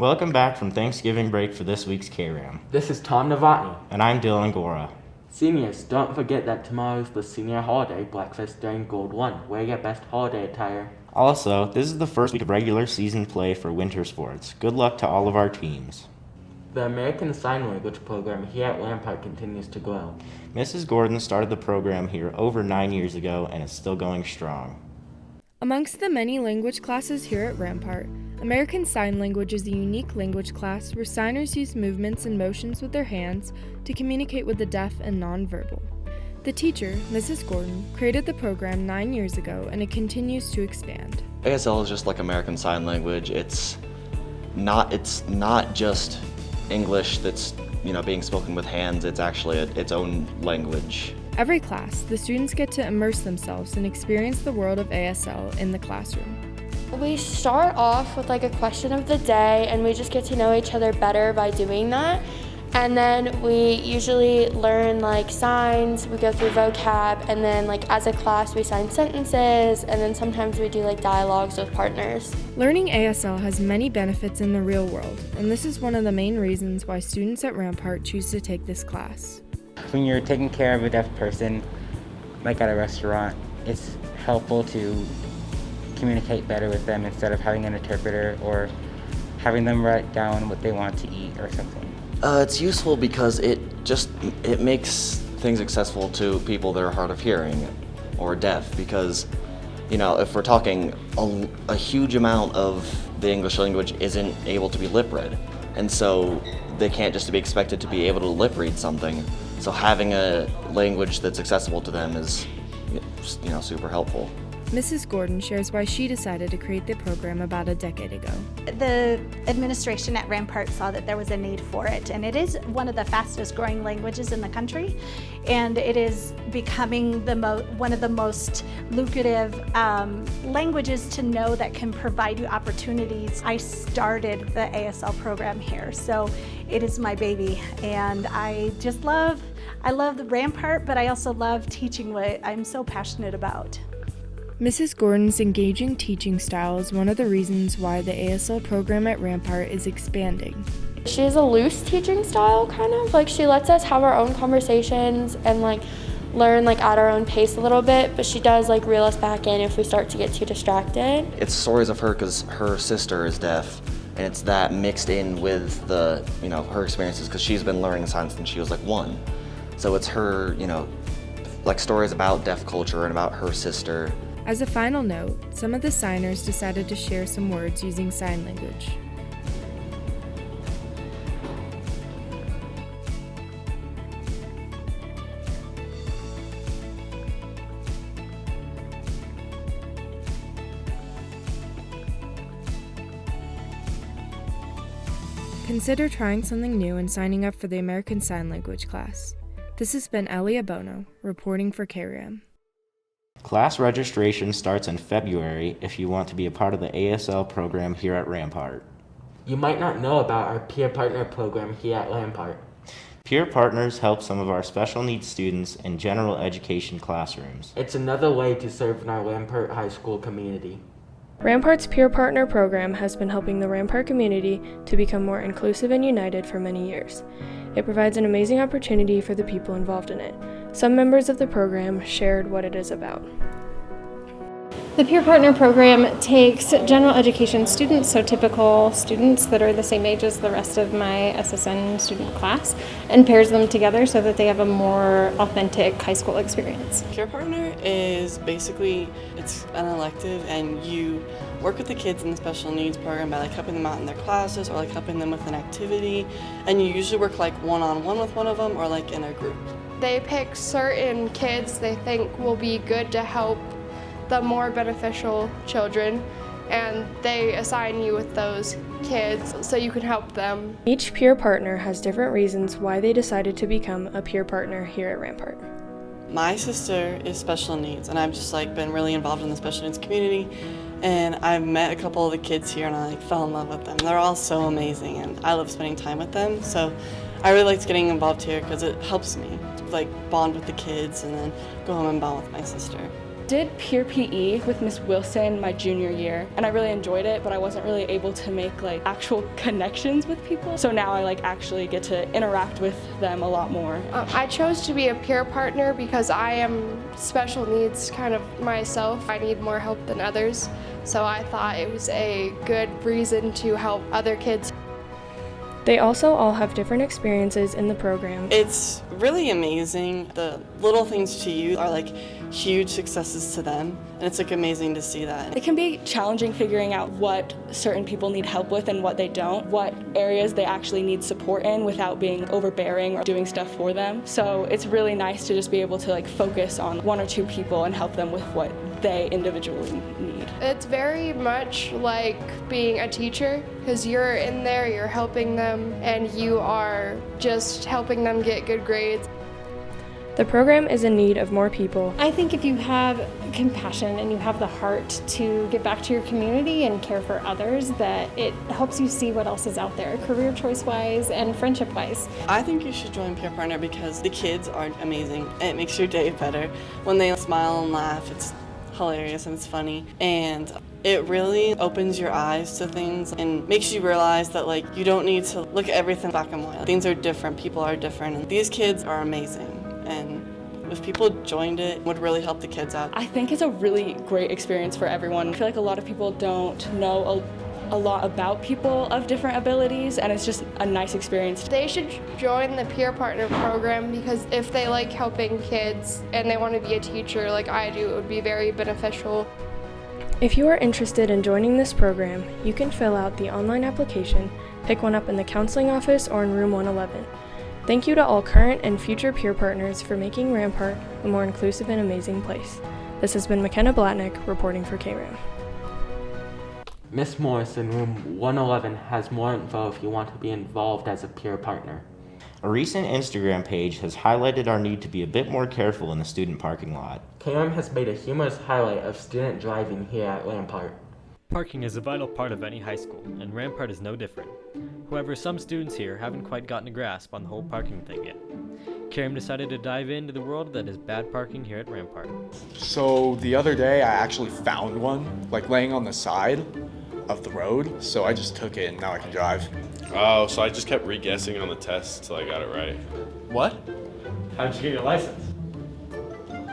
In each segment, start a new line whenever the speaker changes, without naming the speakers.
Welcome back from Thanksgiving break for this week's Kram.
This is Tom Novotny.
And I'm Dylan Gora.
Seniors, don't forget that tomorrow is the senior holiday breakfast during Gold 1. Wear your best holiday attire.
Also, this is the first week of regular season play for winter sports. Good luck to all of our teams.
The American Sign Language program here at Rampart continues to grow.
Mrs. Gordon started the program here over 9 years ago and is still going strong.
Amongst the many language classes here at Rampart, American Sign Language is a unique language class where signers use movements and motions with their hands to communicate with the deaf and nonverbal. The teacher, Mrs. Gordon, created the program 9 years ago and it continues to expand.
ASL is just like American Sign Language. It's not just English that's being spoken with hands. It's actually its own language.
Every class, the students get to immerse themselves and experience the world of ASL in the classroom.
We start off with a question of the day, and we just get to know each other better by doing that. And then we usually learn signs, we go through vocab, and then as a class we sign sentences, and then sometimes we do dialogues with partners.
Learning ASL has many benefits in the real world, and this is one of the main reasons why students at Rampart choose to take this class.
When you're taking care of a deaf person, like at a restaurant, it's helpful to communicate better with them instead of having an interpreter or having them write down what they want to eat or something.
It's useful because it makes things accessible to people that are hard of hearing or deaf, because if we're talking a huge amount of the English language isn't able to be lip read, and so they can't just be expected to be able to lip read something. So having a language that's accessible to them is super helpful.
Mrs. Gordon shares why she decided to create the program about a decade ago.
The administration at Rampart saw that there was a need for it, and it is one of the fastest growing languages in the country, and it is becoming one of the most lucrative languages to know that can provide you opportunities. I started the ASL program here, so it is my baby, and I love the Rampart, but I also love teaching what I'm so passionate about.
Mrs. Gordon's engaging teaching style is one of the reasons why the ASL program at Rampart is expanding.
She has a loose teaching style, kind of. She lets us have our own conversations and learn at our own pace a little bit, but she does reel us back in if we start to get too distracted.
It's stories of her because her sister is deaf, and it's that mixed in with the her experiences, because she's been learning signs since she was 1. So it's her stories about deaf culture and about her sister.
As a final note, some of the signers decided to share some words using sign language. Consider trying something new and signing up for the American Sign Language class. This has been Ellie Abono, reporting for Kram.
Class registration starts in February if you want to be a part of the ASL program here at Rampart.
You might not know about our peer partner program here at Rampart.
Peer partners help some of our special needs students in general education classrooms.
It's another way to serve in our Rampart High School community.
Rampart's Peer Partner program has been helping the Rampart community to become more inclusive and united for many years. It provides an amazing opportunity for the people involved in it. Some members of the program shared what it is about.
The Peer Partner program takes general education students, so typical students that are the same age as the rest of my SSN student class, and pairs them together so that they have a more authentic high school experience.
Peer Partner is basically, it's an elective, and you work with the kids in the special needs program by helping them out in their classes or helping them with an activity, and you usually work one-on-one with one of them or in a group.
They pick certain kids they think will be good to help the more beneficial children, and they assign you with those kids so you can help them.
Each peer partner has different reasons why they decided to become a peer partner here at Rampart.
My sister is special needs, and I've just been really involved in the special needs community, and I've met a couple of the kids here and I fell in love with them. They're all so amazing and I love spending time with them, so I really liked getting involved here because it helps me to bond with the kids and then go home and bond with my sister.
did peer PE with Miss Wilson my junior year, and I really enjoyed it, but I wasn't really able to make like actual connections with people. So now I like actually get to interact with them a lot more.
I chose to be a peer partner because I am special needs kind of myself. I need more help than others, so I thought it was a good reason to help other kids.
They also all have different experiences in the program.
It's really amazing. The little things to you are like huge successes to them, and it's like amazing to see that.
It can be challenging figuring out what certain people need help with and what they don't, what areas they actually need support in without being overbearing or doing stuff for them. So it's really nice to just be able to like focus on one or two people and help them with what they individually need.
It's very much like being a teacher because you're in there, you're helping them, and you are just helping them get good grades.
The program is in need of more people.
I think if you have compassion and you have the heart to give back to your community and care for others, that it helps you see what else is out there, career choice-wise and friendship-wise.
I think you should join Peer Partner because the kids are amazing. It makes your day better. When they smile and laugh, it's hilarious and it's funny. And it really opens your eyes to things and makes you realize that like you don't need to look at everything black and white. Things are different, people are different, and these kids are amazing. And if people joined it would really help the kids out.
I think it's a really great experience for everyone. I feel like a lot of people don't know a lot about people of different abilities, and it's just a nice experience.
They should join the peer partner program because if they like helping kids and they want to be a teacher like I do, it would be very beneficial.
If you are interested in joining this program, you can fill out the online application, pick one up in the counseling office or in room 111. Thank you to all current and future peer partners for making Rampart a more inclusive and amazing place. This has been McKenna Blatnick reporting for Kram.
Miss Morris in room 111 has more info if you want to be involved as a peer partner.
A recent Instagram page has highlighted our need to be a bit more careful in the student parking lot.
Kram has made a humorous highlight of student driving here at Rampart.
Parking is a vital part of any high school, and Rampart is no different. However, some students here haven't quite gotten a grasp on the whole parking thing yet. Kram decided to dive into the world that is bad parking here at Rampart.
So the other day I actually found one, like laying on the side of the road, so I just took it and now I can drive.
Oh, so I just kept re-guessing on the test till I got it right.
What?
How'd you get your license?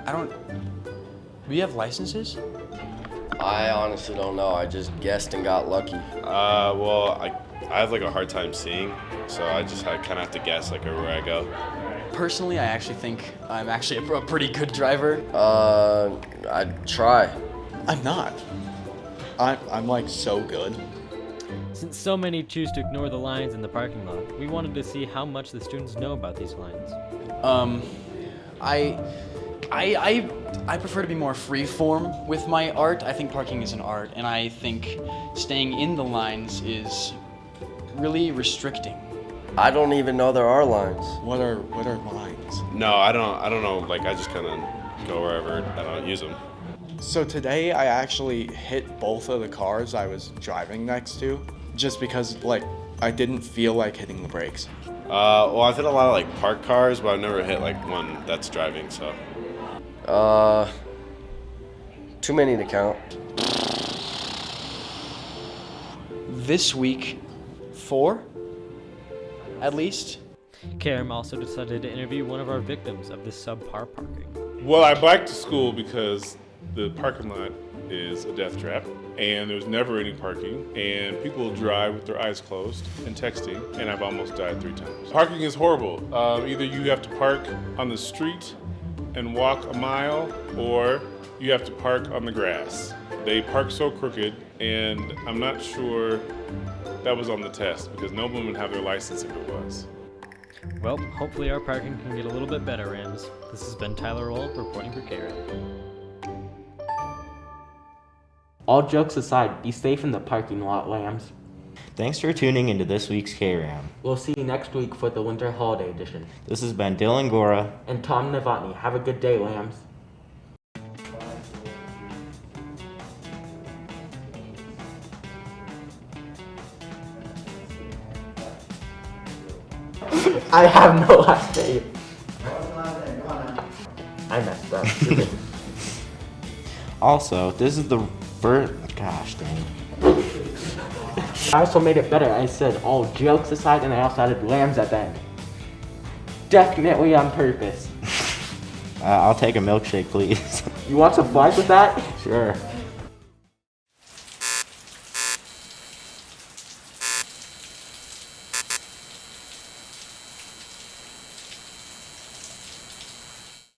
Do we have licenses?
I honestly don't know. I just guessed and got lucky.
Well, I have like a hard time seeing, so I kind of have to guess like everywhere I go.
Personally, I actually think I'm actually a pretty good driver.
I'd try.
I'm not. I'm like so good.
Since so many choose to ignore the lines in the parking lot, we wanted to see how much the students know about these lines.
I prefer to be more free-form with my art. I think parking is an art, and I think staying in the lines is really restricting.
I don't even know there are lines.
What are lines?
No, I don't know. Like I just kind of go wherever. I don't use them.
So today I actually hit both of the cars I was driving next to, just because like I didn't feel like hitting the brakes.
Well, I've hit a lot of like parked cars, but I've never hit like one that's driving. So.
Too many to count.
This week, 4, at least.
Kram also decided to interview one of our victims of this subpar parking.
Well, I bike to school because the parking lot is a death trap, and there's never any parking, and people drive with their eyes closed and texting, and I've almost died 3 times. Parking is horrible. Either you have to park on the street and walk a mile, or you have to park on the grass. They park so crooked, and I'm not sure that was on the test, because no one would have their license if it was.
Well, hopefully our parking can get a little bit better, Rams. This has been Tyler Roll reporting for Kram.
All jokes aside, be safe in the parking lot, lambs.
Thanks for tuning into this week's K-Ram.
We'll see you next week for the Winter Holiday Edition.
This has been Dylan Gora
and Tom Novotny. Have a good day, lambs. I have no last name. I messed up.
Also, this is the first. Gosh dang.
I also made it better. I said all jokes aside, and I also added lambs at the end. Definitely on purpose.
I'll take a milkshake, please.
You want some fries with that?
Sure.